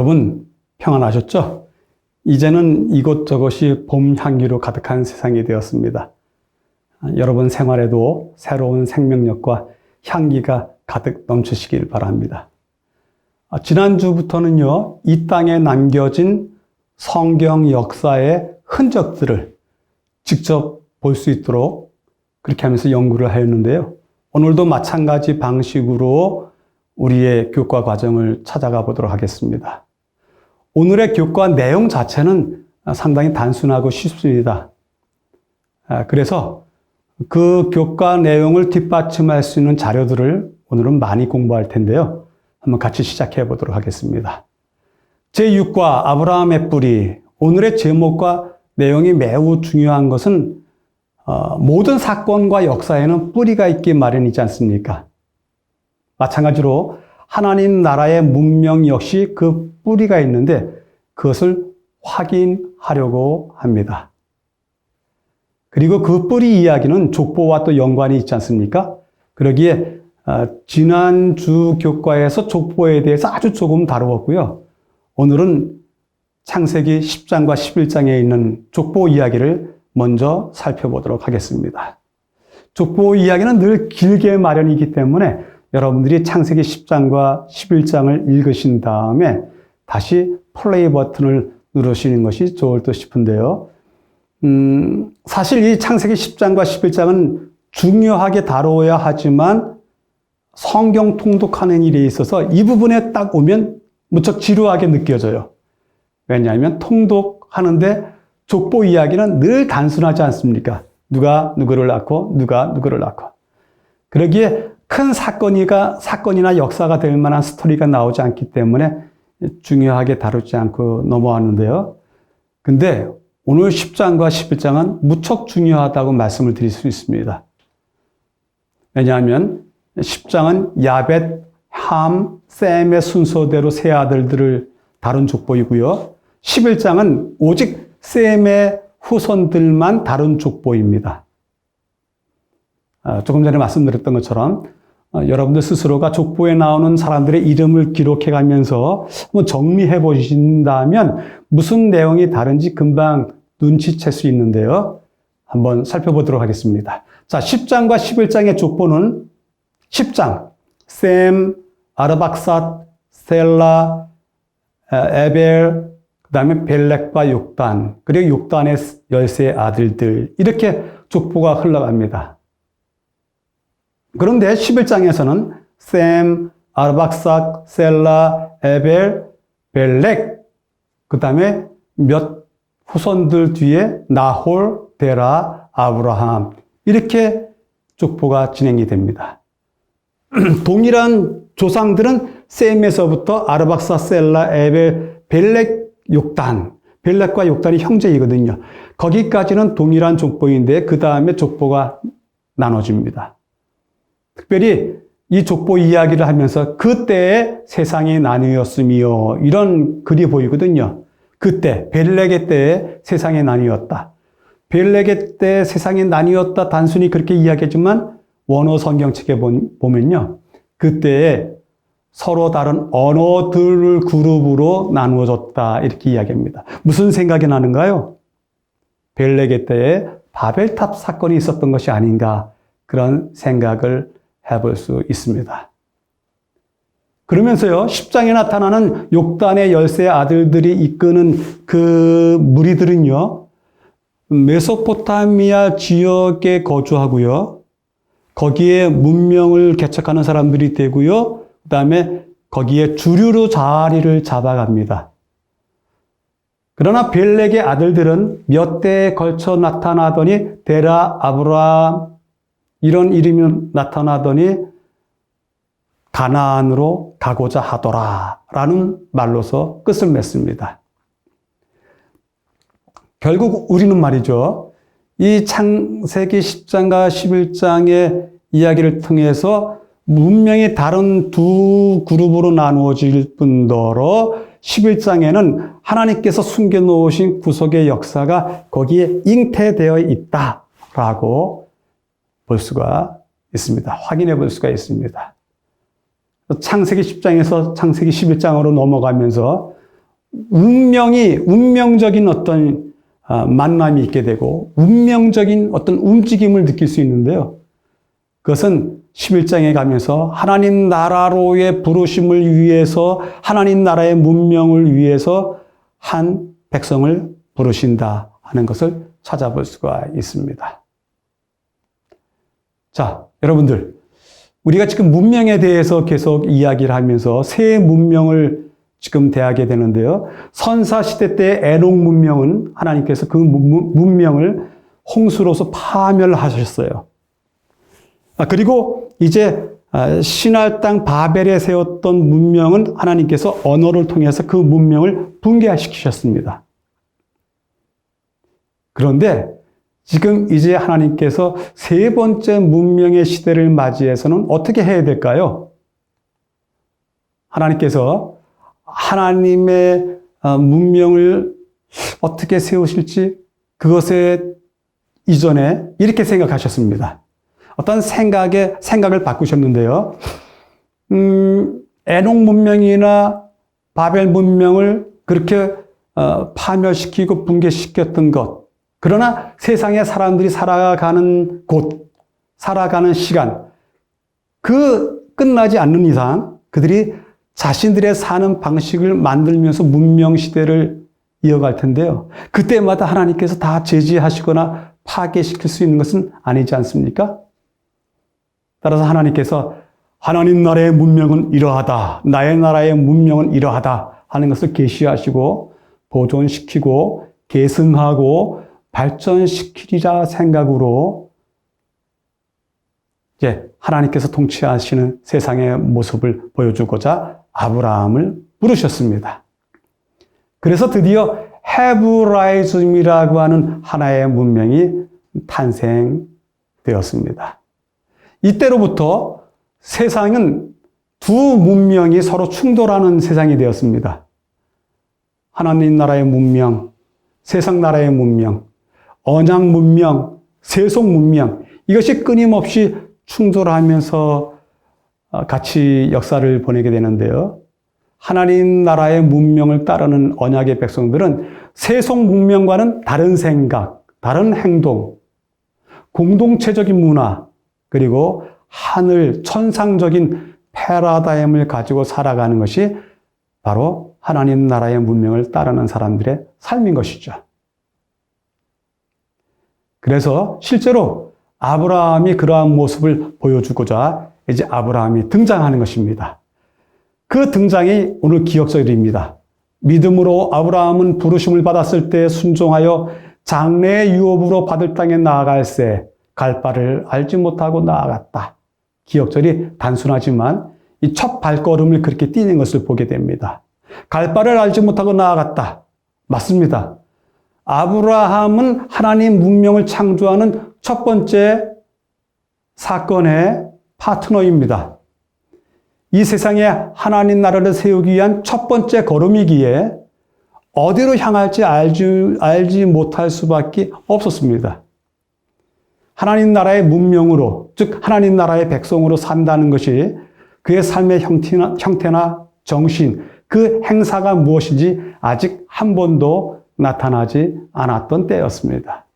여러분 평안하셨죠? 이제는 이곳저곳이 봄 향기로 가득한 세상이 되었습니다. 여러분 생활에도 새로운 생명력과 향기가 가득 넘치시길 바랍니다. 지난주부터는요, 이 땅에 남겨진 성경 역사의 흔적들을 직접 볼 수 있도록 그렇게 하면서 연구를 하였는데요. 오늘도 마찬가지 방식으로 우리의 교과 과정을 찾아가 보도록 하겠습니다. 오늘의 교과 내용 자체는 상당히 단순하고 쉽습니다. 그래서 그 교과 내용을 뒷받침할 수 있는 자료들을 오늘은 많이 공부할 텐데요. 한번 같이 시작해 보도록 하겠습니다. 제6과 아브라함의 뿌리. 오늘의 제목과 내용이 매우 중요한 것은 모든 사건과 역사에는 뿌리가 있기 마련이지 않습니까? 마찬가지로 하나님 나라의 문명 역시 그 뿌리가 있는데 그것을 확인하려고 합니다. 그리고 그 뿌리 이야기는 족보와 또 연관이 있지 않습니까? 그러기에 지난주 교과에서 족보에 대해서 아주 조금 다루었고요. 오늘은 창세기 10장과 11장에 있는 족보 이야기를 먼저 살펴보도록 하겠습니다. 족보 이야기는 늘 길게 마련이기 때문에 여러분들이 창세기 10장과 11장을 읽으신 다음에 다시 플레이 버튼을 누르시는 것이 좋을 듯 싶은데요. 사실 이 창세기 10장과 11장은 중요하게 다루어야 하지만 성경 통독하는 일에 있어서 이 부분에 딱 오면 무척 지루하게 느껴져요. 왜냐하면 통독하는데 족보 이야기는 늘 단순하지 않습니까? 누가 누구를 낳고 누가 누구를 낳고. 그러기에 큰 사건이나 역사가 될 만한 스토리가 나오지 않기 때문에 중요하게 다루지 않고 넘어왔는데요. 근데 오늘 10장과 11장은 무척 중요하다고 말씀을 드릴 수 있습니다. 왜냐하면 10장은 야벳, 함, 셈의 순서대로 세 아들들을 다룬 족보이고요. 11장은 오직 셈의 후손들만 다룬 족보입니다. 조금 전에 말씀드렸던 것처럼 여러분들 스스로가 족보에 나오는 사람들의 이름을 기록해 가면서 한번 정리해 보신다면 무슨 내용이 다른지 금방 눈치챌 수 있는데요. 한번 살펴보도록 하겠습니다. 자, 10장과 11장의 족보는 10장, 셈, 아르박삿, 셀라, 에벨, 그 다음에 벨렉과 욕단, 그리고 욕단의 13 아들들, 이렇게 족보가 흘러갑니다. 그런데 11장에서는 셈, 아르박삿, 셀라, 에벨, 벨렉, 그 다음에 몇 후손들 뒤에 나홀, 데라, 아브라함, 이렇게 족보가 진행이 됩니다. 동일한 조상들은 셈에서부터 아르박삿, 셀라, 에벨, 벨렉, 욕단, 벨렉과 욕단이 형제이거든요. 거기까지는 동일한 족보인데 그 다음에 족보가 나눠집니다. 특별히 이 족보 이야기를 하면서 그때의 세상이 나뉘었으며 이런 글이 보이거든요. 그때 벨렉의 때에 세상이 나뉘었다. 벨렉의 때 세상이 나뉘었다 단순히 그렇게 이야기하지만 원어 성경책에 보면요. 그때에 서로 다른 언어들 그룹으로 나누어졌다 이렇게 이야기합니다. 무슨 생각이 나는가요? 벨렉의 때에 바벨탑 사건이 있었던 것이 아닌가 그런 생각을 해볼 수 있습니다. 그러면서요, 10장에 나타나는 욕단의 13 아들들이 이끄는 그 무리들은요, 메소포타미아 지역에 거주하고요, 거기에 문명을 개척하는 사람들이 되고요, 그 다음에 거기에 주류로 자리를 잡아갑니다. 그러나 벨렉의 아들들은 몇 대에 걸쳐 나타나더니 데라, 아브라함 이런 이름이 나타나더니 가나안으로 가고자 하더라 라는 말로서 끝을 맺습니다. 결국 우리는 말이죠. 이 창세기 10장과 11장의 이야기를 통해서 문명이 다른 두 그룹으로 나누어질 뿐더러 11장에는 하나님께서 숨겨놓으신 구속의 역사가 거기에 잉태되어 있다라고 볼 수가 있습니다. 확인해 볼 수가 있습니다. 창세기 10장에서 창세기 11장으로 넘어가면서 운명적인 어떤 만남이 있게 되고 운명적인 어떤 움직임을 느낄 수 있는데요. 그것은 11장에 가면서 하나님 나라로의 부르심을 위해서 하나님 나라의 문명을 위해서 한 백성을 부르신다 하는 것을 찾아볼 수가 있습니다. 자, 여러분들, 우리가 지금 문명에 대해서 계속 이야기를 하면서 새 문명을 지금 대하게 되는데요. 선사시대 때 에녹 문명은 하나님께서 그 문명을 홍수로서 파멸하셨어요. 그리고 이제 신할 땅 바벨에 세웠던 문명은 하나님께서 언어를 통해서 그 문명을 붕괴시키셨습니다. 그런데 지금 이제 하나님께서 세 번째 문명의 시대를 맞이해서는 어떻게 해야 될까요? 하나님께서 하나님의 문명을 어떻게 세우실지 그것에 이전에 이렇게 생각하셨습니다. 어떤 생각을 바꾸셨는데요. 에녹 문명이나 바벨 문명을 그렇게 파멸시키고 붕괴시켰던 것. 그러나 세상에 사람들이 살아가는 곳, 살아가는 시간, 끝나지 않는 이상 그들이 자신들의 사는 방식을 만들면서 문명시대를 이어갈 텐데요. 그때마다 하나님께서 다 제지하시거나 파괴시킬 수 있는 것은 아니지 않습니까? 따라서 하나님께서 하나님 나라의 문명은 이러하다, 나의 나라의 문명은 이러하다 하는 것을 계시하시고 보존시키고 계승하고 발전시키리라 생각으로 이제 하나님께서 통치하시는 세상의 모습을 보여주고자 아브라함을 부르셨습니다. 그래서 드디어 헤브라이즘이라고 하는 하나의 문명이 탄생되었습니다. 이때로부터 세상은 두 문명이 서로 충돌하는 세상이 되었습니다. 하나님 나라의 문명, 세상 나라의 문명, 언약 문명, 세속 문명, 이것이 끊임없이 충돌하면서 같이 역사를 보내게 되는데요. 하나님 나라의 문명을 따르는 언약의 백성들은 세속 문명과는 다른 생각, 다른 행동, 공동체적인 문화, 그리고 하늘 천상적인 패러다임을 가지고 살아가는 것이 바로 하나님 나라의 문명을 따르는 사람들의 삶인 것이죠. 그래서 실제로 아브라함이 그러한 모습을 보여주고자 이제 아브라함이 등장하는 것입니다. 그 등장이 오늘 기억절입니다. 믿음으로 아브라함은 부르심을 받았을 때 순종하여 장래의 유업으로 받을 땅에 나아갈새 갈 바를 알지 못하고 나아갔다. 기억절이 단순하지만 이 첫 발걸음을 그렇게 뛰는 것을 보게 됩니다. 갈 바를 알지 못하고 나아갔다. 맞습니다. 아브라함은 하나님 문명을 창조하는 첫 번째 사건의 파트너입니다. 이 세상에 하나님 나라를 세우기 위한 첫 번째 걸음이기에 어디로 향할지 알지 못할 수밖에 없었습니다. 하나님 나라의 문명으로, 즉 하나님 나라의 백성으로 산다는 것이 그의 삶의 형태나 정신, 그 행사가 무엇인지 아직 한 번도 나타나지 않았던 때였습니다.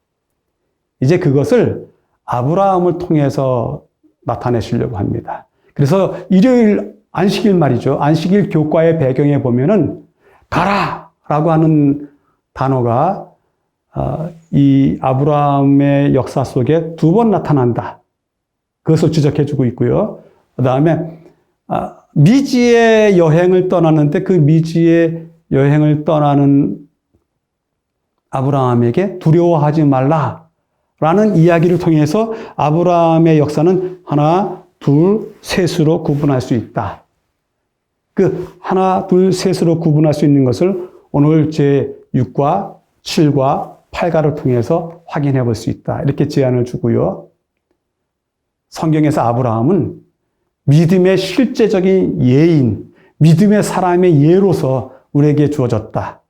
이제 그것을 아브라함을 통해서 나타내시려고 합니다. 그래서 일요일 안식일 말이죠. 안식일 교과의 배경에 보면은 가라! 라고 하는 단어가 이 아브라함의 역사 속에 두 번 나타난다. 그것을 지적해주고 있고요. 그 다음에 미지의 여행을 떠나는데 그 미지의 여행을 떠나는 아브라함에게 두려워하지 말라라는 이야기를 통해서 아브라함의 역사는 하나, 둘, 셋으로 구분할 수 있다. 그 하나, 둘, 셋으로 구분할 수 있는 것을 오늘 제6과 7과 8가를 통해서 확인해 볼 수 있다. 이렇게 제안을 주고요. 성경에서 아브라함은 믿음의 실제적인 예인, 믿음의 사람의 예로서 우리에게 주어졌다.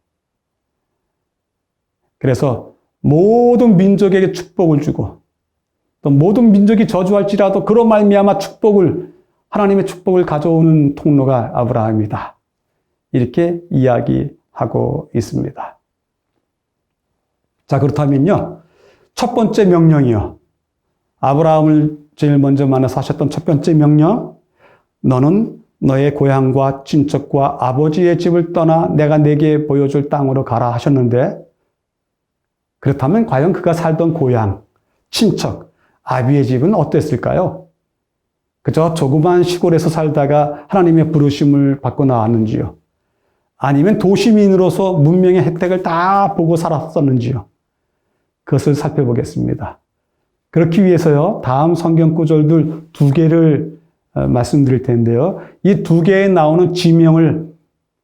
그래서 모든 민족에게 축복을 주고 또 모든 민족이 저주할지라도 그로 말미암아 하나님의 축복을 가져오는 통로가 아브라함이다. 이렇게 이야기하고 하고 있습니다. 자, 그렇다면요. 첫 번째 명령이요. 아브라함을 제일 먼저 만나서 하셨던 첫 번째 명령. 너는 너의 고향과 친척과 아버지의 집을 떠나 내가 내게 보여줄 땅으로 가라 하셨는데, 그렇다면 과연 그가 살던 고향, 친척, 아비의 집은 어땠을까요? 그저 조그만 시골에서 살다가 하나님의 부르심을 받고 나왔는지요? 아니면 도시민으로서 문명의 혜택을 다 보고 살았었는지요? 그것을 살펴보겠습니다. 그렇기 위해서요, 다음 성경 구절들 두 개를 말씀드릴 텐데요. 이 두 개에 나오는 지명을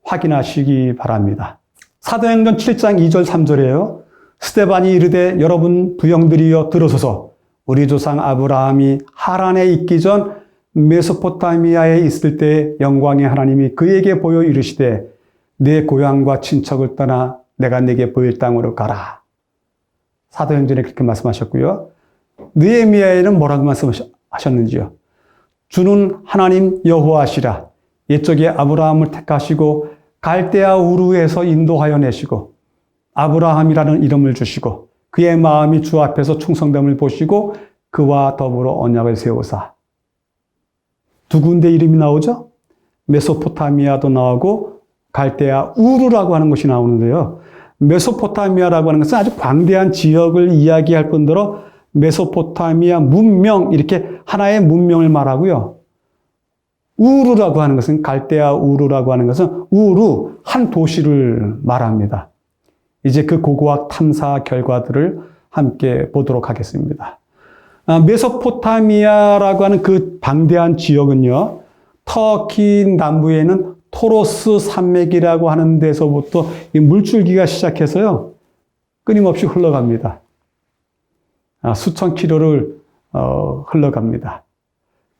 확인하시기 바랍니다. 사도행전 7장 2절 3절이에요. 스데반이 이르되 여러분 부형들이여 들어서서 우리 조상 아브라함이 하란에 있기 전 메소포타미아에 있을 때 영광의 하나님이 그에게 보여 이르시되 내 고향과 친척을 떠나 내가 내게 보일 땅으로 가라. 사도행전에 그렇게 말씀하셨고요. 느헤미야에는 뭐라고 말씀하셨는지요? 주는 하나님 여호와시라. 옛적에 아브라함을 택하시고 갈대아 우르에서 인도하여 내시고 아브라함이라는 이름을 주시고 그의 마음이 주 앞에서 충성됨을 보시고 그와 더불어 언약을 세우사. 두 군데 이름이 나오죠? 메소포타미아도 나오고 갈대아 우르라고 하는 것이 나오는데요. 메소포타미아라고 하는 것은 아주 광대한 지역을 이야기할 뿐더러 메소포타미아 문명, 이렇게 하나의 문명을 말하고요. 우르라고 하는 것은, 갈대아 우르라고 하는 것은 우르, 한 도시를 말합니다. 이제 그 고고학 탐사 결과들을 함께 보도록 하겠습니다. 메소포타미아라고 하는 그 방대한 지역은요, 터키 남부에는 토로스 산맥이라고 하는 데서부터 이 물줄기가 시작해서요, 끊임없이 흘러갑니다. 수천 킬로를 흘러갑니다.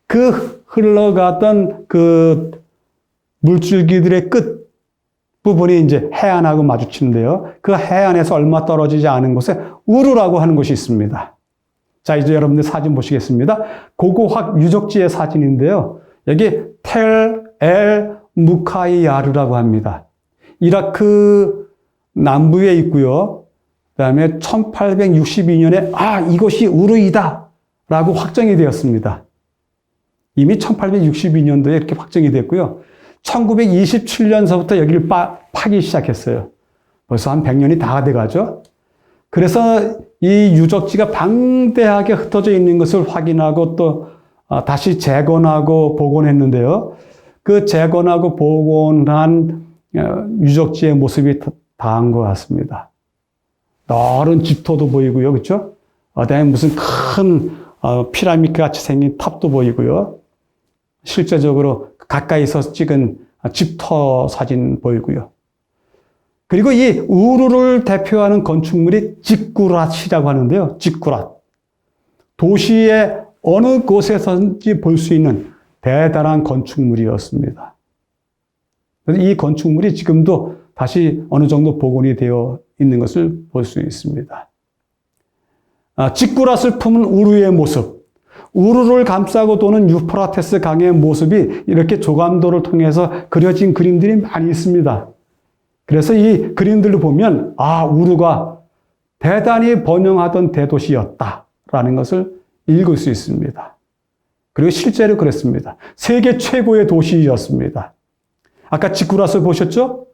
그 흘러가던 그 물줄기들의 끝 부분이 이제 해안하고 마주치는데요. 그 해안에서 얼마 떨어지지 않은 곳에 우르라고 하는 곳이 있습니다. 자, 이제 여러분들 사진 보시겠습니다. 고고학 유적지의 사진인데요. 여기 텔 엘 무카이야르라고 합니다. 이라크 남부에 있고요. 그 다음에 1862년에 이것이 우르이다 라고 확정이 되었습니다. 이미 1862년도에 이렇게 확정이 됐고요. 1927년서부터 여기를 파기 시작했어요. 벌써 한 100년이 다 돼가죠. 그래서 이 유적지가 방대하게 흩어져 있는 것을 확인하고 또 다시 재건하고 복원했는데요. 그 재건하고 복원한 유적지의 모습이 다한 것 같습니다. 넓은 집터도 보이고요. 그렇죠? 그다음에 무슨 큰 피라미드 같이 생긴 탑도 보이고요. 실제적으로 가까이서 찍은 집터 사진 보이고요. 그리고 이 우르를 대표하는 건축물이 지꾸랏이라고 하는데요. 지꾸랏. 도시의 어느 곳에서든지 볼 수 있는 대단한 건축물이었습니다. 이 건축물이 지금도 다시 어느 정도 복원이 되어 있는 것을 볼 수 있습니다. 지꾸랏을 품은 우르의 모습, 우르를 감싸고 도는 유프라테스 강의 모습이 이렇게 조감도를 통해서 그려진 그림들이 많이 있습니다. 그래서 이 그림들을 보면 우르가 대단히 번영하던 대도시였다라는 것을 읽을 수 있습니다. 그리고 실제로 그랬습니다. 세계 최고의 도시였습니다. 아까 지꾸랏을 보셨죠?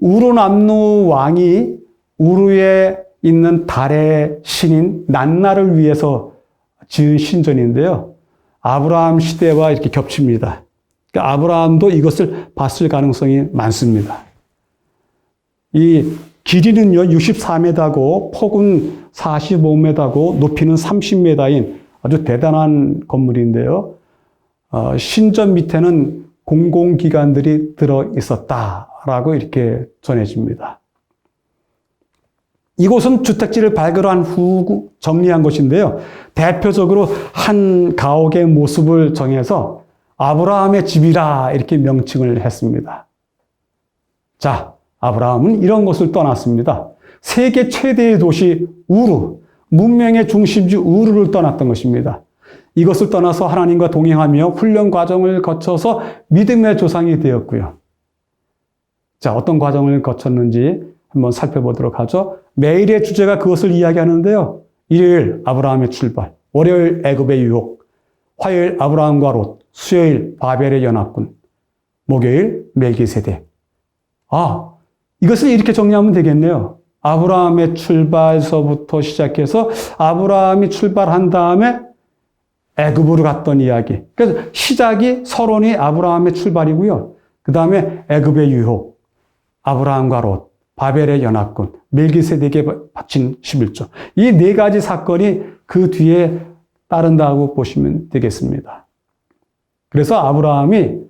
우르남루 왕이 우르에 있는 달의 신인 난나를 위해서 지은 신전인데요. 아브라함 시대와 이렇게 겹칩니다. 그러니까 아브라함도 이것을 봤을 가능성이 많습니다. 이 길이는요 64m고 폭은 45m고 높이는 30m인 아주 대단한 건물인데요. 신전 밑에는 공공기관들이 들어 있었다라고 이렇게 전해집니다. 이곳은 주택지를 발굴한 후 정리한 것인데요. 대표적으로 한 가옥의 모습을 정해서 아브라함의 집이라 이렇게 명칭을 했습니다. 자, 아브라함은 이런 것을 떠났습니다. 세계 최대의 도시 우르, 문명의 중심지 우르를 떠났던 것입니다. 이것을 떠나서 하나님과 동행하며 훈련 과정을 거쳐서 믿음의 조상이 되었고요. 자, 어떤 과정을 거쳤는지 한번 살펴보도록 하죠. 매일의 주제가 그것을 이야기하는데요. 일요일 아브라함의 출발, 월요일 애굽의 유혹, 화요일 아브라함과 롯, 수요일 바벨의 연합군, 목요일 멜기세덱. 이것을 이렇게 정리하면 되겠네요. 아브라함의 출발서부터 시작해서 아브라함이 출발한 다음에 애굽으로 갔던 이야기. 그래서 시작이 서론이 아브라함의 출발이고요. 그 다음에 애굽의 유혹, 아브라함과 롯, 바벨의 연합군, 멜기세덱에 바친 11조. 이 네 가지 사건이 그 뒤에 따른다고 보시면 되겠습니다. 그래서 아브라함이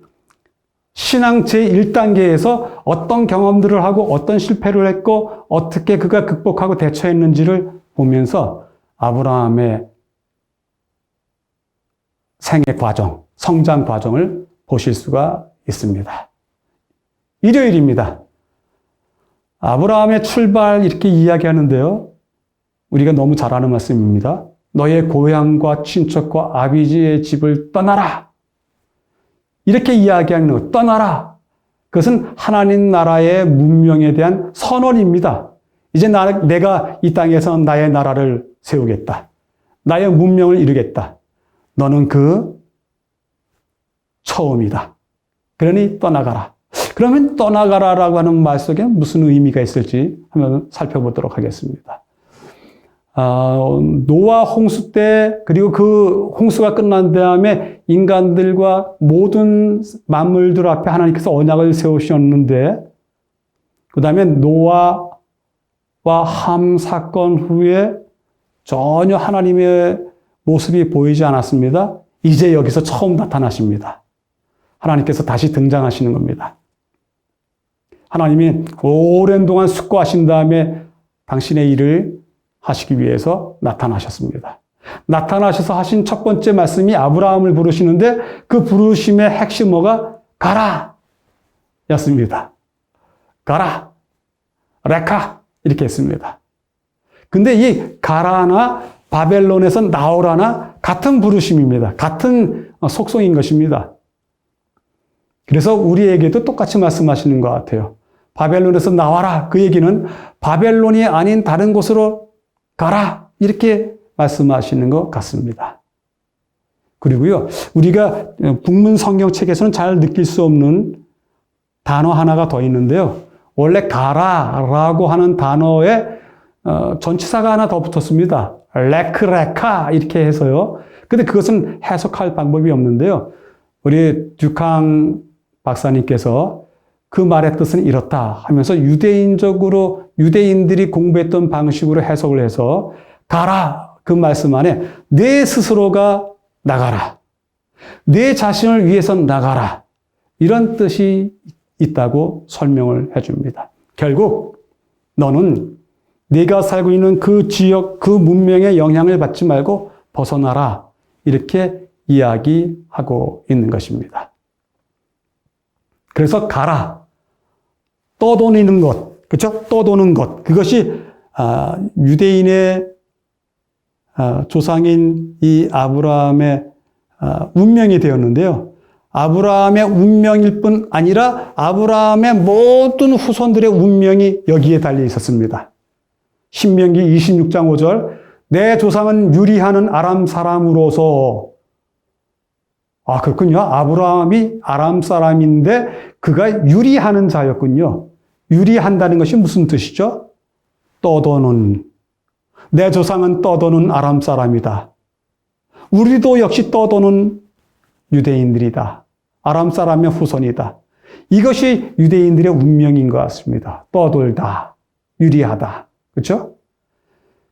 신앙 제1단계에서 어떤 경험들을 하고 어떤 실패를 했고 어떻게 그가 극복하고 대처했는지를 보면서 아브라함의 생애 과정, 성장 과정을 보실 수가 있습니다. 일요일입니다. 아브라함의 출발 이렇게 이야기하는데요. 우리가 너무 잘 아는 말씀입니다. 너의 고향과 친척과 아비지의 집을 떠나라. 이렇게 이야기하는 것, 떠나라. 그것은 하나님 나라의 문명에 대한 선언입니다. 이제 내가 이 땅에서 나의 나라를 세우겠다. 나의 문명을 이루겠다. 너는 그 처음이다. 그러니 떠나가라. 그러면 떠나가라라고 하는 말 속에 무슨 의미가 있을지 한번 살펴보도록 하겠습니다. 노아 홍수 때, 그리고 그 홍수가 끝난 다음에 인간들과 모든 만물들 앞에 하나님께서 언약을 세우셨는데, 그 다음에 노아와 함 사건 후에 전혀 하나님의 모습이 보이지 않았습니다. 이제 여기서 처음 나타나십니다. 하나님께서 다시 등장하시는 겁니다. 하나님이 오랜 동안 숙고하신 다음에 당신의 일을 하시기 위해서 나타나셨습니다. 나타나셔서 하신 첫 번째 말씀이 아브라함을 부르시는데 그 부르심의 핵심 뭐가? 가라! 였습니다. 가라! 레카! 이렇게 했습니다. 근데 이 가라나 바벨론에서 나오라나 같은 부르심입니다. 같은 속성인 것입니다. 그래서 우리에게도 똑같이 말씀하시는 것 같아요. 바벨론에서 나와라. 그 얘기는 바벨론이 아닌 다른 곳으로 가라. 이렇게 말씀하시는 것 같습니다. 그리고요, 우리가 북문 성경책에서는 잘 느낄 수 없는 단어 하나가 더 있는데요. 원래 가라라고 하는 단어에 전치사가 하나 더 붙었습니다. 레크레카 이렇게 해서요. 근데 그것은 해석할 방법이 없는데요. 우리 듀캉 박사님께서 그 말의 뜻은 이렇다 하면서 유대인적으로 유대인들이 공부했던 방식으로 해석을 해서 가라 그 말씀 안에 내 스스로가 나가라. 내 자신을 위해서 나가라. 이런 뜻이 있다고 설명을 해줍니다. 결국 너는 네가 살고 있는 그 지역, 그 문명의 영향을 받지 말고 벗어나라. 이렇게 이야기하고 있는 것입니다. 그래서 가라. 떠도는 것. 그렇죠? 떠도는 것. 그것이 유대인의 조상인 이 아브라함의 운명이 되었는데요. 아브라함의 운명일 뿐 아니라 아브라함의 모든 후손들의 운명이 여기에 달려 있었습니다. 신명기 26장 5절 내 조상은 유리하는 아람 사람으로서 그렇군요. 아브라함이 아람 사람인데 그가 유리하는 자였군요. 유리한다는 것이 무슨 뜻이죠? 떠도는 내 조상은 떠도는 아람 사람이다. 우리도 역시 떠도는 유대인들이다. 아람 사람의 후손이다. 이것이 유대인들의 운명인 것 같습니다. 떠돌다. 유리하다. 그렇죠?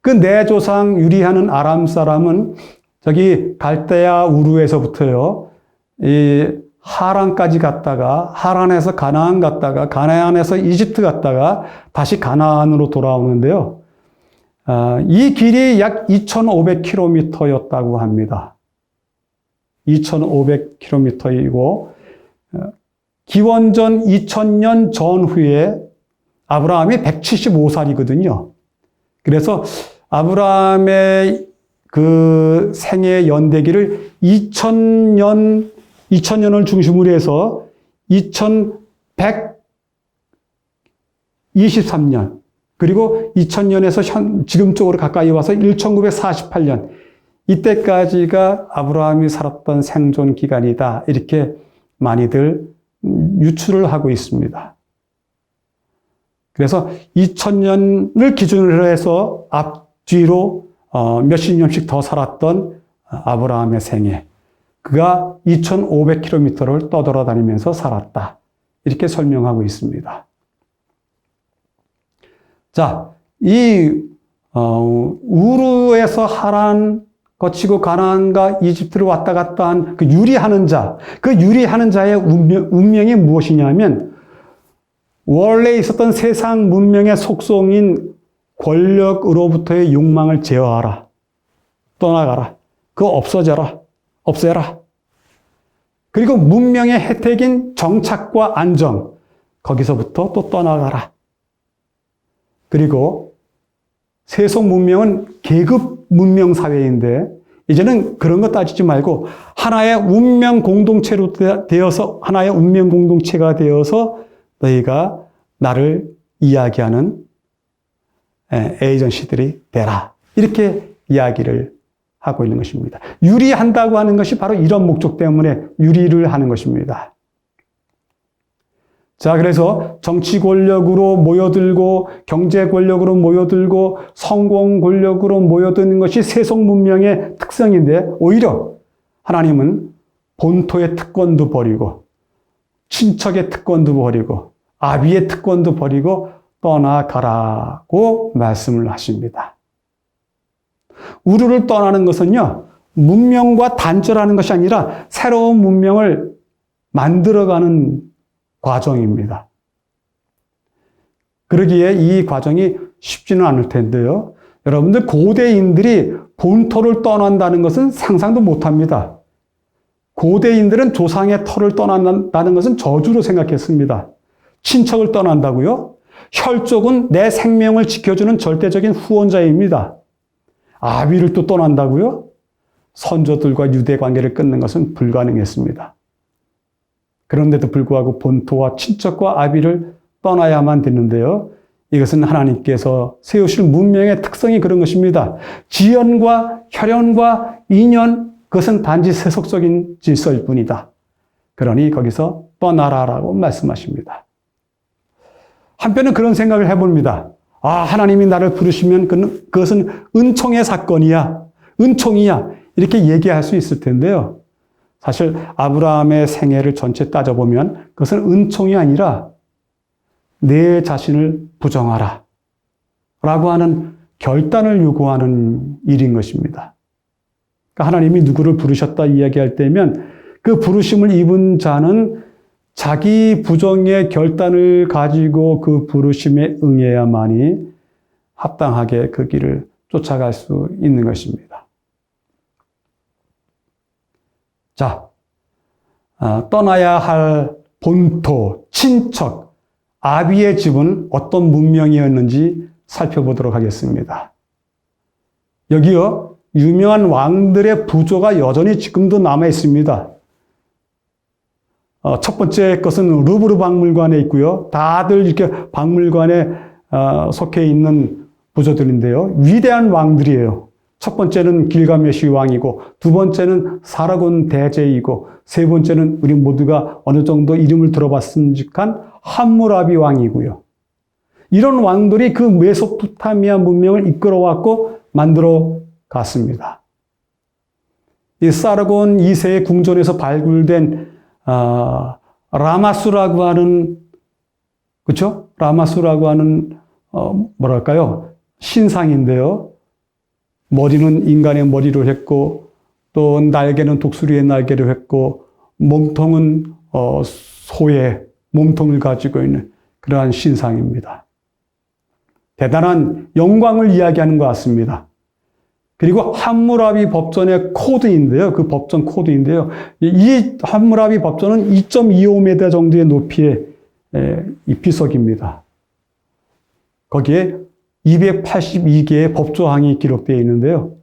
그 내 조상 유리하는 아람 사람은 저기 갈대아 우르에서부터요. 이 하란까지 갔다가 하란에서 가나안 갔다가 가나안에서 이집트 갔다가 다시 가나안으로 돌아오는데요. 이 길이 약 2,500km였다고 합니다. 2,500km이고 기원전 2000년 전후에 아브라함이 175살이거든요. 그래서 아브라함의 그 생애 연대기를 2000년을 중심으로 해서 2100 23년, 그리고 2000년에서 지금 쪽으로 가까이 와서 1948년, 이때까지가 아브라함이 살았던 생존 기간이다. 이렇게 많이들 유추를 하고 있습니다. 그래서 2000년을 기준으로 해서 앞뒤로 몇십 년씩 더 살았던 아브라함의 생애, 그가 2500km를 떠돌아다니면서 살았다. 이렇게 설명하고 있습니다. 자, 이 우르에서 하란 거치고 가나안과 이집트를 왔다 갔다 한 그 유리하는 자, 그 유리하는 자의 운명이 무엇이냐면 원래 있었던 세상 문명의 속성인 권력으로부터의 욕망을 제어하라. 떠나가라. 그거 없애라. 그리고 문명의 혜택인 정착과 안정, 거기서부터 또 떠나가라. 그리고 세속 문명은 계급 문명 사회인데 이제는 그런 거 따지지 말고 하나의 운명 공동체로 되어서 하나의 운명 공동체가 되어서 너희가 나를 이야기하는 에이전시들이 되라. 이렇게 이야기를 하고 있는 것입니다. 유리한다고 하는 것이 바로 이런 목적 때문에 유리를 하는 것입니다. 자, 그래서 정치 권력으로 모여들고 경제 권력으로 모여들고 성공 권력으로 모여드는 것이 세속 문명의 특성인데 오히려 하나님은 본토의 특권도 버리고 친척의 특권도 버리고 아비의 특권도 버리고 떠나가라고 말씀을 하십니다. 우르를 떠나는 것은요, 문명과 단절하는 것이 아니라 새로운 문명을 만들어가는 과정입니다. 그러기에 이 과정이 쉽지는 않을 텐데요. 여러분들 고대인들이 본토를 떠난다는 것은 상상도 못합니다. 고대인들은 조상의 터를 떠난다는 것은 저주로 생각했습니다. 친척을 떠난다고요? 혈족은 내 생명을 지켜주는 절대적인 후원자입니다. 아비를 또 떠난다고요? 선조들과 유대 관계를 끊는 것은 불가능했습니다. 그런데도 불구하고 본토와 친척과 아비를 떠나야만 되는데요. 이것은 하나님께서 세우실 문명의 특성이 그런 것입니다. 지연과 혈연과 인연, 그것은 단지 세속적인 질서일 뿐이다. 그러니 거기서 떠나라라고 말씀하십니다. 한편은 그런 생각을 해봅니다. 하나님이 나를 부르시면 그것은 은총의 사건이야. 은총이야. 이렇게 얘기할 수 있을 텐데요. 사실 아브라함의 생애를 전체 따져보면 그것은 은총이 아니라 내 자신을 부정하라 라고 하는 결단을 요구하는 일인 것입니다. 그러니까 하나님이 누구를 부르셨다 이야기할 때면 그 부르심을 입은 자는 자기 부정의 결단을 가지고 그 부르심에 응해야만이 합당하게 그 길을 쫓아갈 수 있는 것입니다. 자, 떠나야 할 본토, 친척, 아비의 집은 어떤 문명이었는지 살펴보도록 하겠습니다. 여기요, 유명한 왕들의 부조가 여전히 지금도 남아 있습니다. 첫 번째 것은 루브르 박물관에 있고요. 다들 이렇게 박물관에 속해 있는 부조들인데요. 위대한 왕들이에요. 첫 번째는 길가메시 왕이고, 두 번째는 사라곤 대제이고, 세 번째는 우리 모두가 어느 정도 이름을 들어봤음직한 함무라비 왕이고요. 이런 왕들이 그 메소포타미아 문명을 이끌어왔고 만들어 갔습니다. 이 사라곤 2세의 궁전에서 발굴된 라마수라고 하는, 그렇죠? 라마수라고 하는 뭐랄까요? 신상인데요. 머리는 인간의 머리로 했고, 또 날개는 독수리의 날개로 했고, 몸통은 소의 몸통을 가지고 있는 그러한 신상입니다. 대단한 영광을 이야기하는 것 같습니다. 그리고 함무라비 법전의 코드인데요. 그 법전 코드인데요. 이 함무라비 법전은 2.25m 정도의 높이의 이 비석입니다. 거기에 282개의 법조항이 기록되어 있는데요.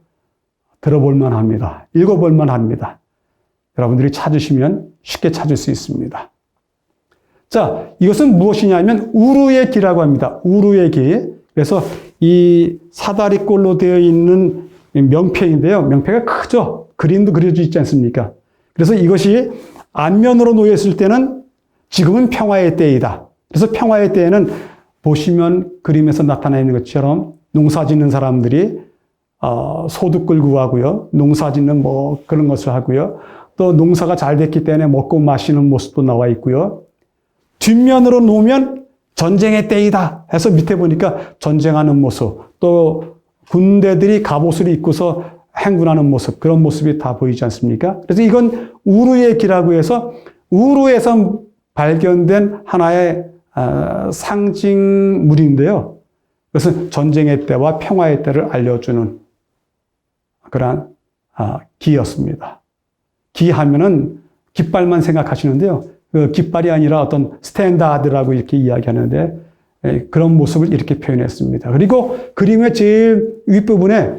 들어볼만 합니다. 읽어볼만 합니다. 여러분들이 찾으시면 쉽게 찾을 수 있습니다. 자, 이것은 무엇이냐면 우루의 기라고 합니다. 우루의 기. 그래서 이 사다리꼴로 되어 있는 명패인데요. 명패가 크죠. 그림도 그려져 있지 않습니까? 그래서 이것이 앞면으로 놓여 있을 때는 지금은 평화의 때이다. 그래서 평화의 때에는 보시면 그림에서 나타나 있는 것처럼 농사 짓는 사람들이 소득을 구하고요. 농사 짓는 뭐 그런 것을 하고요. 또 농사가 잘 됐기 때문에 먹고 마시는 모습도 나와 있고요. 뒷면으로 놓으면 전쟁의 때이다 해서 밑에 보니까 전쟁하는 모습, 또 군대들이 갑옷을 입고서 행군하는 모습, 그런 모습이 다 보이지 않습니까? 그래서 이건 우루의 기라고 해서 우루에서 발견된 하나의 상징물인데요. 그것은 전쟁의 때와 평화의 때를 알려주는 그러한 기였습니다. 기하면은 깃발만 생각하시는데요. 그 깃발이 아니라 어떤 스탠다드라고 이렇게 이야기하는데 그런 모습을 이렇게 표현했습니다. 그리고 그림의 제일 윗부분에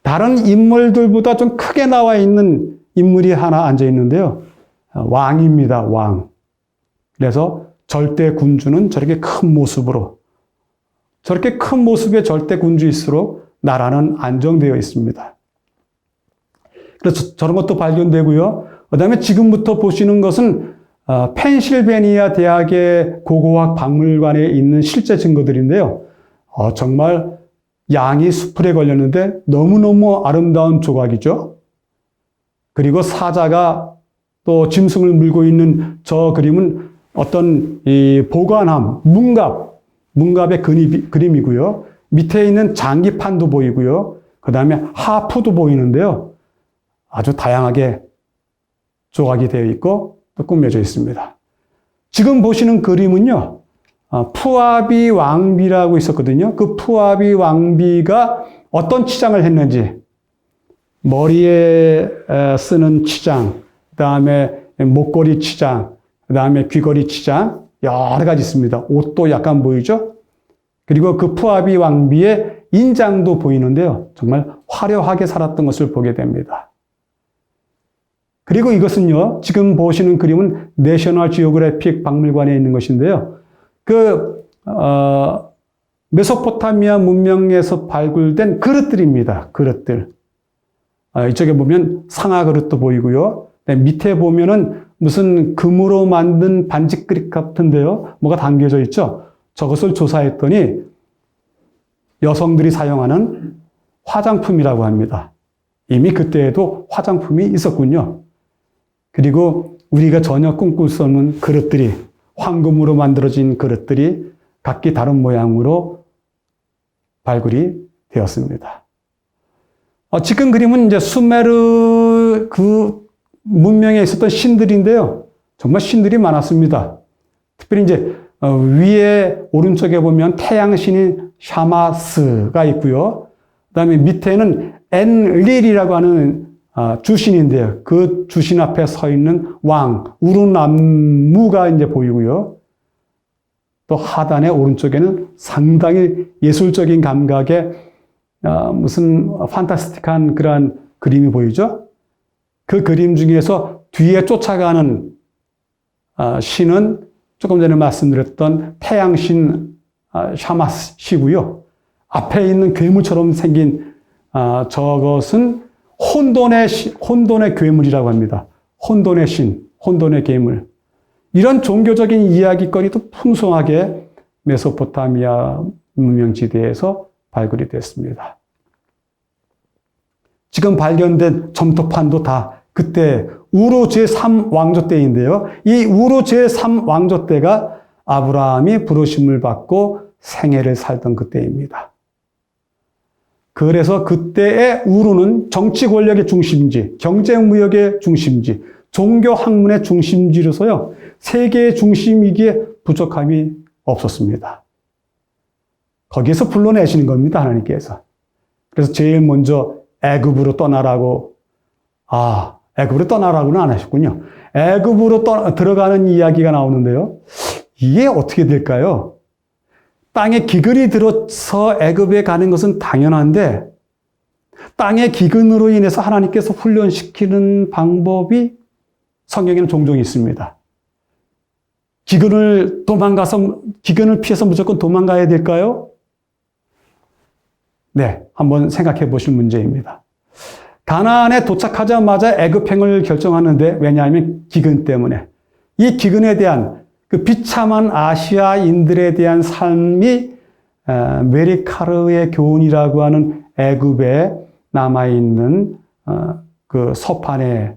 다른 인물들보다 좀 크게 나와 있는 인물이 하나 앉아 있는데요. 왕입니다. 왕. 그래서 절대 군주는 저렇게 큰 모습으로, 저렇게 큰 모습의 절대 군주일수록 나라는 안정되어 있습니다. 그래서 저런 것도 발견되고요. 그 다음에 지금부터 보시는 것은 펜실베니아 대학의 고고학 박물관에 있는 실제 증거들인데요. 정말 양이 수풀에 걸렸는데 너무너무 아름다운 조각이죠. 그리고 사자가 또 짐승을 물고 있는 저 그림은 어떤 이 보관함, 문갑의 그림이고요. 밑에 있는 장기판도 보이고요. 그 다음에 하프도 보이는데요. 아주 다양하게 조각이 되어 있고 또 꾸며져 있습니다. 지금 보시는 그림은요. 푸아비 왕비라고 있었거든요. 그 푸아비 왕비가 어떤 치장을 했는지, 머리에 쓰는 치장, 그 다음에 목걸이 치장, 그 다음에 귀걸이 치장, 여러 가지 있습니다. 옷도 약간 보이죠? 그리고 그 푸아비 왕비의 인장도 보이는데요. 정말 화려하게 살았던 것을 보게 됩니다. 그리고 이것은요, 지금 보시는 그림은 내셔널 지오그래픽 박물관에 있는 것인데요. 메소포타미아 문명에서 발굴된 그릇들입니다. 그릇들. 이쪽에 보면 상아 그릇도 보이고요. 밑에 보면은 무슨 금으로 만든 반지 그릇 같은데요. 뭐가 담겨져 있죠. 저것을 조사했더니 여성들이 사용하는 화장품이라고 합니다. 이미 그때에도 화장품이 있었군요. 그리고 우리가 전혀 꿈꿀 수 없는 그릇들이, 황금으로 만들어진 그릇들이 각기 다른 모양으로 발굴이 되었습니다. 지금 그림은 이제 수메르 그 문명에 있었던 신들인데요. 정말 신들이 많았습니다. 특별히 이제 위에 오른쪽에 보면 태양신인 샤마스가 있고요. 그 다음에 밑에는 엔릴이라고 하는 주신인데요. 그 주신 앞에 서 있는 왕, 우르남무가 이제 보이고요. 또 하단의 오른쪽에는 상당히 예술적인 감각의 무슨 판타스틱한 그러한 그림이 보이죠? 그 그림 중에서 뒤에 쫓아가는 신은 조금 전에 말씀드렸던 태양신 샤마시고요. 앞에 있는 괴물처럼 생긴 저것은 혼돈의 괴물이라고 합니다. 혼돈의 신, 혼돈의 괴물. 이런 종교적인 이야기거리도 풍성하게 메소포타미아 문명지대에서 발굴이 됐습니다. 지금 발견된 점토판도 다 그때 우루 제3왕조 때인데요. 이 우루 제3왕조 때가 아브라함이 부르심을 받고 생애를 살던 그때입니다. 그래서 그때의 우루는 정치 권력의 중심지, 경쟁 무역의 중심지, 종교 학문의 중심지로서요. 세계의 중심이기에 부족함이 없었습니다. 거기에서 불러내시는 겁니다. 하나님께서. 그래서 제일 먼저 애굽으로 떠나라고, 애굽으로 떠나라고는 안 하셨군요. 애굽으로 들어가는 이야기가 나오는데요. 이게 어떻게 될까요? 땅에 기근이 들어서 애굽에 가는 것은 당연한데 땅의 기근으로 인해서 하나님께서 훈련시키는 방법이 성경에는 종종 있습니다. 기근을 피해서 무조건 도망가야 될까요? 네, 한번 생각해 보실 문제입니다. 가나안에 도착하자마자 애굽행을 결정하는데, 왜냐하면 기근 때문에. 이 기근에 대한 그 비참한 아시아인들에 대한 삶이 메리카르의 교훈이라고 하는 애굽에 남아있는 그 서판에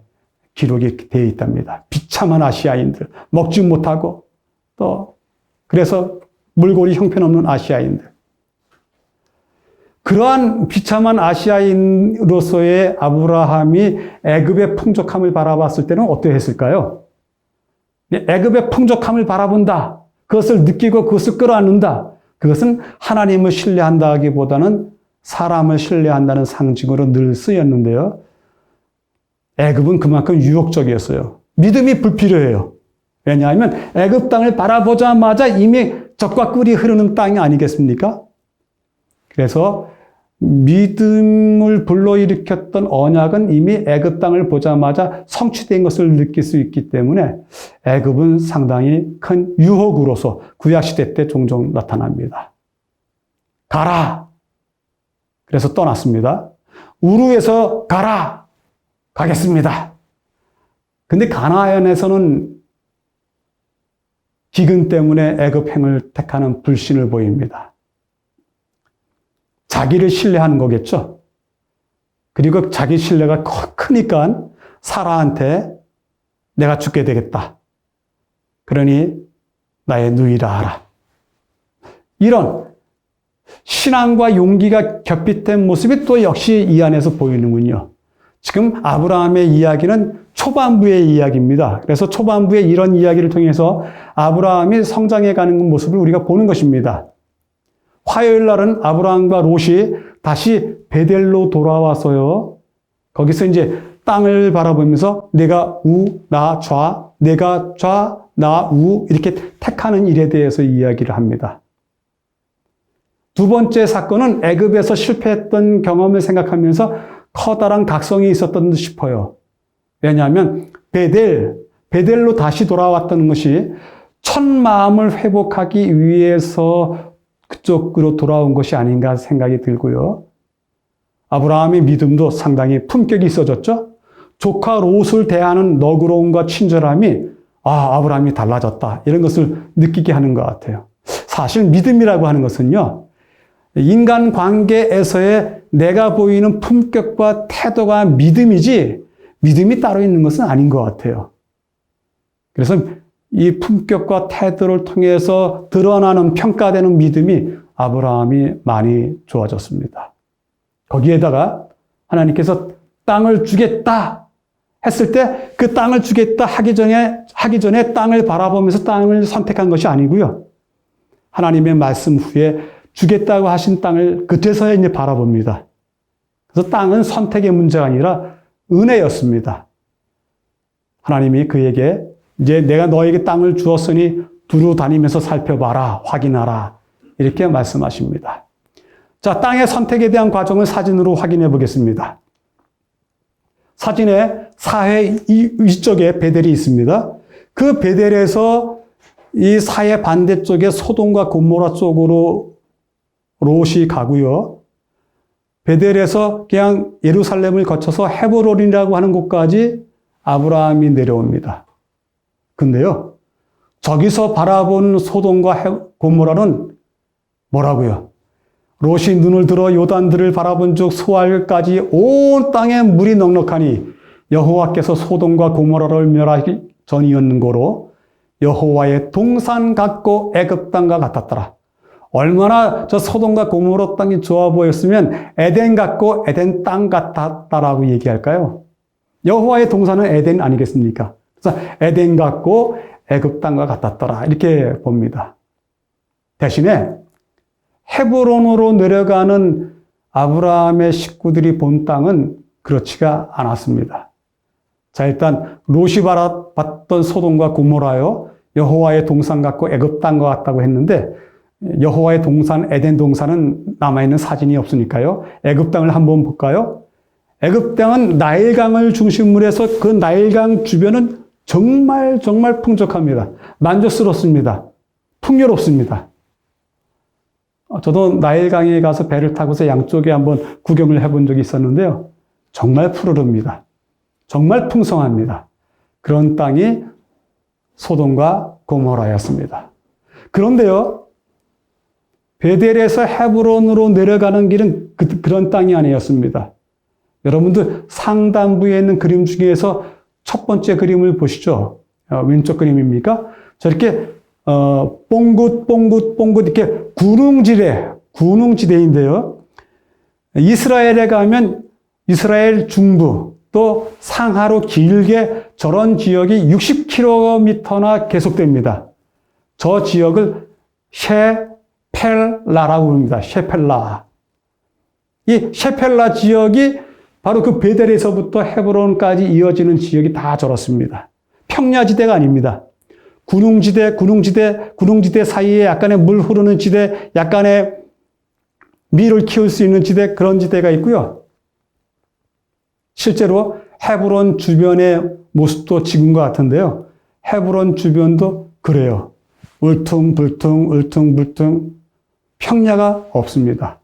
기록이 되어 있답니다. 비참한 아시아인들, 먹지 못하고 또 그래서 물골이 형편없는 아시아인들. 그러한 비참한 아시아인으로서의 아브라함이 애굽의 풍족함을 바라봤을 때는 어떠했을까요? 애굽의 풍족함을 바라본다. 그것을 느끼고 그것을 끌어안는다. 그것은 하나님을 신뢰한다기보다는 사람을 신뢰한다는 상징으로 늘 쓰였는데요. 애굽은 그만큼 유혹적이었어요. 믿음이 불필요해요. 왜냐하면 애굽 땅을 바라보자마자 이미 젖과 꿀이 흐르는 땅이 아니겠습니까? 그래서 믿음을 불러일으켰던 언약은 이미 애굽 땅을 보자마자 성취된 것을 느낄 수 있기 때문에 애굽은 상당히 큰 유혹으로서 구약시대 때 종종 나타납니다. 가라! 그래서 떠났습니다. 우르에서 가라! 가겠습니다. 근데 가나안에서는 기근 때문에 애굽행을 택하는 불신을 보입니다. 자기를 신뢰하는 거겠죠. 그리고 자기 신뢰가 크니까 사라한테 내가 죽게 되겠다. 그러니 나의 누이라 하라. 이런 신앙과 용기가 겹빗된 모습이 또 역시 이 안에서 보이는군요. 지금 아브라함의 이야기는 초반부의 이야기입니다. 그래서 초반부의 이런 이야기를 통해서 아브라함이 성장해가는 모습을 우리가 보는 것입니다. 화요일 날은 아브라함과 롯이 다시 베델로 돌아와서요. 거기서 이제 땅을 바라보면서 내가 우, 나 좌, 내가 좌, 나 우 이렇게 택하는 일에 대해서 이야기를 합니다. 두 번째 사건은 애굽에서 실패했던 경험을 생각하면서 커다란 각성이 있었던 듯 싶어요. 왜냐하면 베델로 다시 돌아왔다는 것이 첫 마음을 회복하기 위해서 그쪽으로 돌아온 것이 아닌가 생각이 들고요. 아브라함의 믿음도 상당히 품격이 있어졌죠. 조카 롯을 대하는 너그러움과 친절함이 아브라함이 달라졌다. 이런 것을 느끼게 하는 것 같아요. 사실 믿음이라고 하는 것은요. 인간 관계에서의 내가 보이는 품격과 태도가 믿음이지 믿음이 따로 있는 것은 아닌 것 같아요. 그래서 이 품격과 태도를 통해서 드러나는 평가되는 믿음이 아브라함이 많이 좋아졌습니다. 거기에다가 하나님께서 땅을 주겠다 했을 때 그 땅을 주겠다 하기 전에 땅을 바라보면서 땅을 선택한 것이 아니고요. 하나님의 말씀 후에 주겠다고 하신 땅을 그때서야 이제 바라봅니다. 그래서 땅은 선택의 문제가 아니라 은혜였습니다. 하나님이 그에게 이제 내가 너에게 땅을 주었으니 두루 다니면서 살펴봐라, 확인하라. 이렇게 말씀하십니다. 자, 땅의 선택에 대한 과정을 사진으로 확인해 보겠습니다. 사진의 사해 위쪽에 베델이 있습니다. 그 베델에서 이 사해 반대쪽에 소돔과 고모라 쪽으로 롯이 가고요. 베델에서 그냥 예루살렘을 거쳐서 헤브론이라고 하는 곳까지 아브라함이 내려옵니다. 근데요, 저기서 바라본 소돔과 고모라는 뭐라고요? 롯이 눈을 들어 요단들을 바라본 즉 소알까지 온 땅에 물이 넉넉하니 여호와께서 소돔과 고모라를 멸하기 전이었는 고로 여호와의 동산 같고 애굽 땅과 같았더라. 얼마나 저 소돔과 고모라 땅이 좋아 보였으면 에덴 같고 에덴 땅 같았다라고 얘기할까요? 여호와의 동산은 에덴 아니겠습니까? 그래서 에덴 같고 애굽 땅과 같았더라 이렇게 봅니다. 대신에 헤브론으로 내려가는 아브라함의 식구들이 본 땅은 그렇지가 않았습니다. 자, 일단 롯이 봤던 소돔과 고모라요, 여호와의 동산 같고 애굽 땅과 같다고 했는데 여호와의 동산, 에덴 동산은 남아있는 사진이 없으니까요. 애굽 땅을 한번 볼까요? 애굽 땅은 나일강을 중심으로 해서 그 나일강 주변은 정말 풍족합니다. 만족스럽습니다. 풍요롭습니다. 저도 나일강에 가서 배를 타고서 양쪽에 한번 구경을 해본 적이 있었는데요. 정말 푸르릅니다. 정말 풍성합니다. 그런 땅이 소돔과 고모라였습니다. 그런데요, 베델에서 헤브론으로 내려가는 길은 그런 땅이 아니었습니다. 여러분들 상단부에 있는 그림 중에서 첫 번째 그림을 보시죠. 왼쪽 그림입니까? 저렇게 뽕긋 이렇게 군웅지대인데요. 이스라엘에 가면 이스라엘 중부 또 상하로 길게 저런 지역이 60km나 계속됩니다. 저 지역을 셰펠라라고 부릅니다. 셰펠라. 이 셰펠라 지역이 바로 그 베델에서부터 헤브론까지 이어지는 지역이 다 저렇습니다. 평야지대가 아닙니다. 군웅지대 사이에 약간의 물 흐르는 지대, 약간의 밀을 키울 수 있는 지대, 그런 지대가 있고요. 실제로 헤브론 주변의 모습도 지금과 같은데요. 헤브론 주변도 그래요. 울퉁불퉁 평야가 없습니다.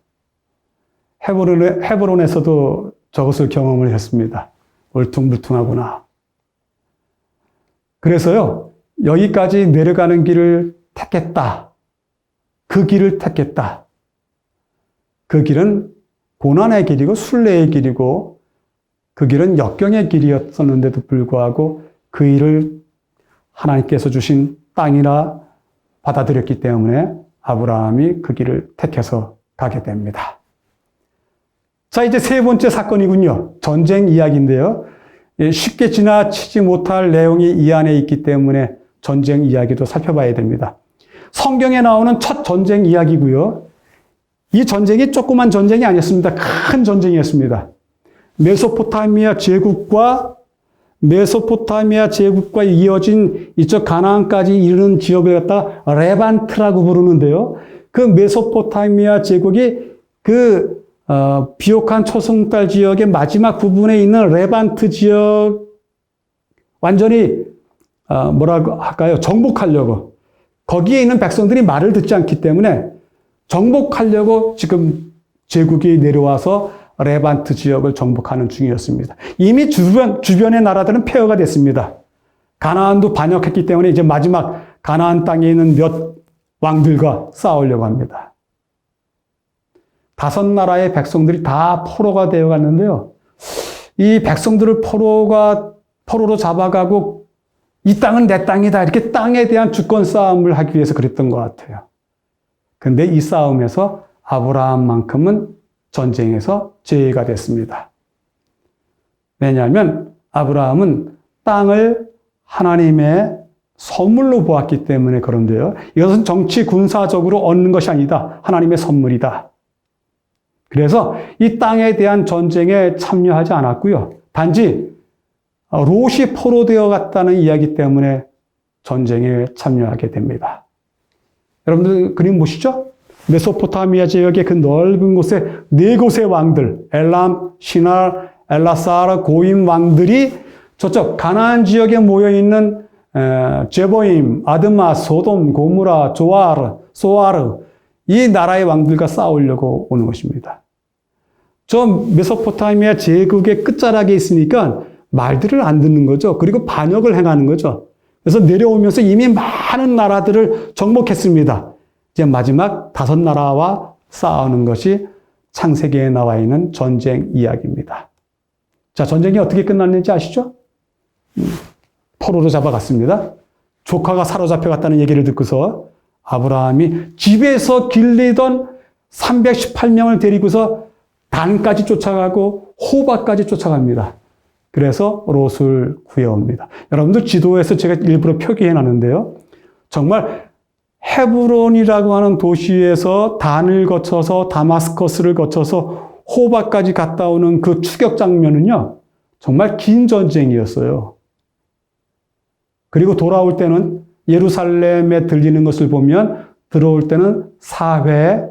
헤브론에서도 저것을 경험을 했습니다. 울퉁불퉁하구나. 그래서요, 여기까지 내려가는 길을 택했다. 그 길을 택했다. 그 길은 고난의 길이고 순례의 길이고 그 길은 역경의 길이었었는데도 불구하고 그 일을 하나님께서 주신 땅이라 받아들였기 때문에 아브라함이 그 길을 택해서 가게 됩니다. 자, 이제 세 번째 사건이군요. 전쟁 이야기인데요. 쉽게 지나치지 못할 내용이 이 안에 있기 때문에 전쟁 이야기도 살펴봐야 됩니다. 성경에 나오는 첫 전쟁 이야기고요. 이 전쟁이 조그만 전쟁이 아니었습니다. 큰 전쟁이었습니다. 메소포타미아 제국과 이어진 이쪽 가나안까지 이르는 지역을 갖다 레반트라고 부르는데요. 그 메소포타미아 제국이 비옥한 초승달 지역의 마지막 부분에 있는 레반트 지역 완전히 뭐라고 할까요? 정복하려고. 거기에 있는 백성들이 말을 듣지 않기 때문에 정복하려고 지금 제국이 내려와서 레반트 지역을 정복하는 중이었습니다. 이미 주변의 나라들은 폐허가 됐습니다. 가나안도 반역했기 때문에 이제 마지막 가나안 땅에 있는 몇 왕들과 싸우려고 합니다. 5 나라의 백성들이 다 포로가 되어 갔는데요. 이 백성들을 포로로 잡아가고 이 땅은 내 땅이다. 이렇게 땅에 대한 주권 싸움을 하기 위해서 그랬던 것 같아요. 근데 이 싸움에서 아브라함만큼은 전쟁에서 제외가 됐습니다. 왜냐하면 아브라함은 땅을 하나님의 선물로 보았기 때문에 그런데요. 이것은 정치 군사적으로 얻는 것이 아니다. 하나님의 선물이다. 그래서 이 땅에 대한 전쟁에 참여하지 않았고요. 단지 롯이 포로되어 갔다는 이야기 때문에 전쟁에 참여하게 됩니다. 여러분들 그림 보시죠? 메소포타미아 지역의 그 넓은 곳에 4곳의 왕들, 엘람, 시날, 엘라사르, 고임 왕들이 저쪽 가나안 지역에 모여있는 제보임, 아드마, 소돔, 고무라, 조아르, 소아르 이 나라의 왕들과 싸우려고 오는 것입니다. 저 메소포타미아 제국의 끝자락에 있으니까 말들을 안 듣는 거죠. 그리고 반역을 행하는 거죠. 그래서 내려오면서 이미 많은 나라들을 정복했습니다. 이제 마지막 5 나라와 싸우는 것이 창세기에 나와 있는 전쟁 이야기입니다. 자, 전쟁이 어떻게 끝났는지 아시죠? 포로로 잡아갔습니다. 조카가 사로잡혀 갔다는 얘기를 듣고서 아브라함이 집에서 길리던 318명을 데리고서 단까지 쫓아가고 호바까지 쫓아갑니다. 그래서 롯을 구해옵니다. 여러분들 지도에서 제가 일부러 표기해 놨는데요. 정말 헤브론이라고 하는 도시에서 단을 거쳐서 다마스커스를 거쳐서 호바까지 갔다 오는 그 추격 장면은요. 정말 긴 전쟁이었어요. 그리고 돌아올 때는 예루살렘에 들리는 것을 보면 들어올 때는 사회,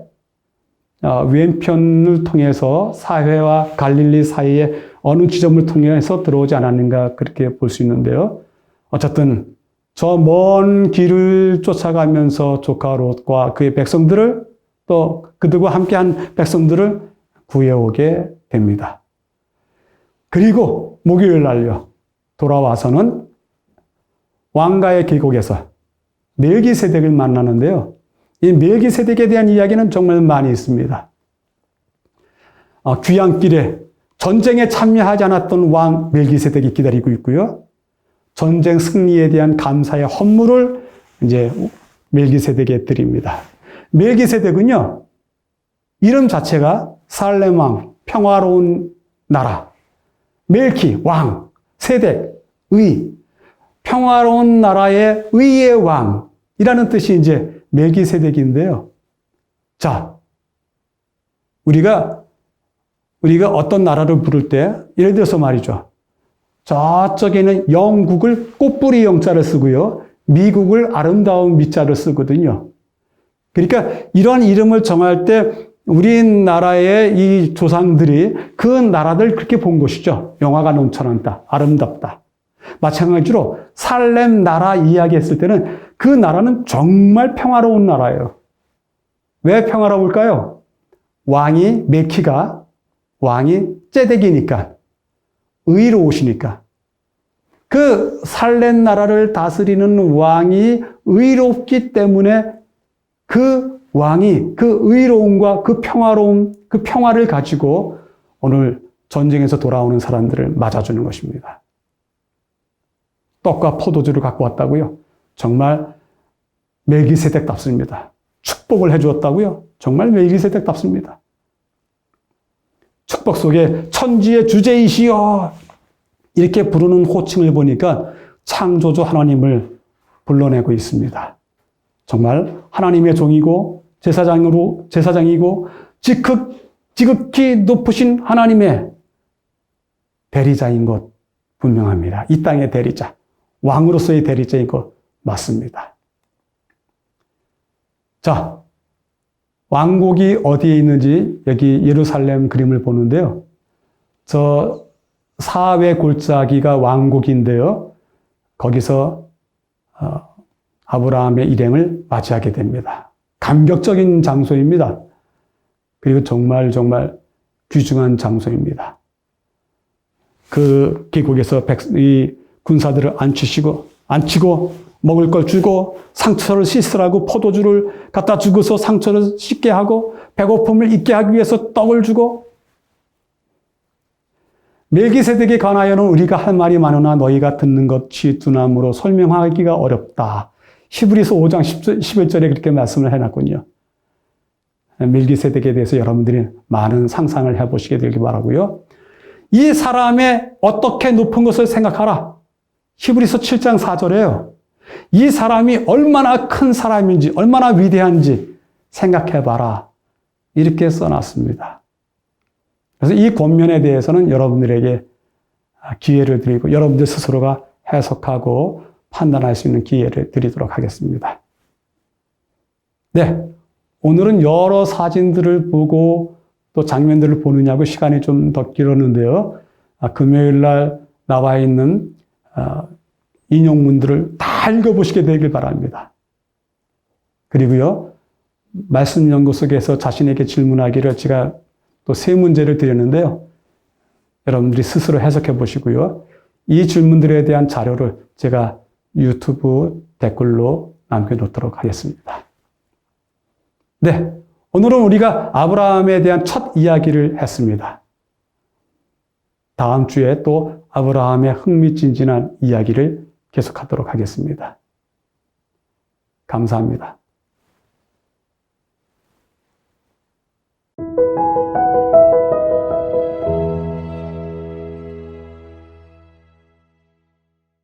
왼편을 통해서 사회와 갈릴리 사이에 어느 지점을 통해서 들어오지 않았는가 그렇게 볼 수 있는데요. 어쨌든 저 먼 길을 쫓아가면서 조카 롯과 그의 백성들을 또 그들과 함께한 백성들을 구해오게 됩니다. 그리고 목요일 날요 돌아와서는 왕가의 계곡에서 멜기세덱을 만나는데요. 이 멜기세덱에 대한 이야기는 정말 많이 있습니다. 귀향길에 전쟁에 참여하지 않았던 왕 멜기세덱이 기다리고 있고요. 전쟁 승리에 대한 감사의 헌물을 이제 멜기세덱에 드립니다. 멜기세덱은요, 이름 자체가 살렘 왕, 평화로운 나라, 멜키 왕, 세덱 의, 평화로운 나라의 의의 왕이라는 뜻이 이제 멜기세덱인데요. 자, 우리가 어떤 나라를 부를 때, 예를 들어서 말이죠. 저쪽에는 영국을 꽃뿌리 영자를 쓰고요. 미국을 아름다운 미자를 쓰거든요. 그러니까 이런 이름을 정할 때 우리나라의 이 조상들이 그 나라를 그렇게 본 것이죠. 영화가 넘쳐난다. 아름답다. 마찬가지로 살렘 나라 이야기했을 때는 그 나라는 정말 평화로운 나라예요. 왜 평화로울까요? 왕이 멜키가 왕이 ጼ덱이니까 의로우시니까 그 살렘 나라를 다스리는 왕이 의롭기 때문에 그 왕이 그 의로움과 그 평화로움, 그 평화를 가지고 오늘 전쟁에서 돌아오는 사람들을 맞아주는 것입니다. 떡과 포도주를 갖고 왔다고요? 정말 멜기세덱답습니다. 축복을 해주었다고요? 정말 멜기세덱답습니다. 축복 속에 천지의 주제이시여 이렇게 부르는 호칭을 보니까 창조주 하나님을 불러내고 있습니다. 정말 하나님의 종이고 제사장이고 지극히 높으신 하나님의 대리자인 것 분명합니다. 이 땅의 대리자, 왕으로서의 대리자인 것 맞습니다. 자, 왕국이 어디에 있는지 여기 예루살렘 그림을 보는데요. 저 사회 골짜기가 왕국인데요. 거기서 아브라함의 일행을 맞이하게 됩니다. 감격적인 장소입니다. 그리고 정말 귀중한 장소입니다. 그 계곡에서 이 군사들을 앉히고 먹을 걸 주고 상처를 씻으라고 포도주를 갖다 주고서 상처를 씻게 하고 배고픔을 잊게 하기 위해서 떡을 주고 멜기세덱에 관하여는 우리가 할 말이 많으나 너희가 듣는 것이 두나무로 설명하기가 어렵다. 히브리서 5장 11절에 그렇게 말씀을 해놨군요. 멜기세덱에 대해서 여러분들이 많은 상상을 해보시게 되길 바라고요. 이 사람의 어떻게 높은 것을 생각하라. 히브리서 7장 4절에요. 이 사람이 얼마나 큰 사람인지 얼마나 위대한지 생각해봐라. 이렇게 써놨습니다. 그래서 이 권면에 대해서는 여러분들에게 기회를 드리고 여러분들 스스로가 해석하고 판단할 수 있는 기회를 드리도록 하겠습니다. 네, 오늘은 여러 사진들을 보고 또 장면들을 보느냐고 시간이 좀 더 길었는데요. 금요일 날 나와 있는 인용문들을 다 읽어보시게 되길 바랍니다. 그리고요, 말씀 연구 속에서 자신에게 질문하기를 제가 또 세 문제를 드렸는데요. 여러분들이 스스로 해석해 보시고요. 이 질문들에 대한 자료를 제가 유튜브 댓글로 남겨놓도록 하겠습니다. 네, 오늘은 우리가 아브라함에 대한 첫 이야기를 했습니다. 다음 주에 또 아브라함의 흥미진진한 이야기를 계속하도록 하겠습니다. 감사합니다.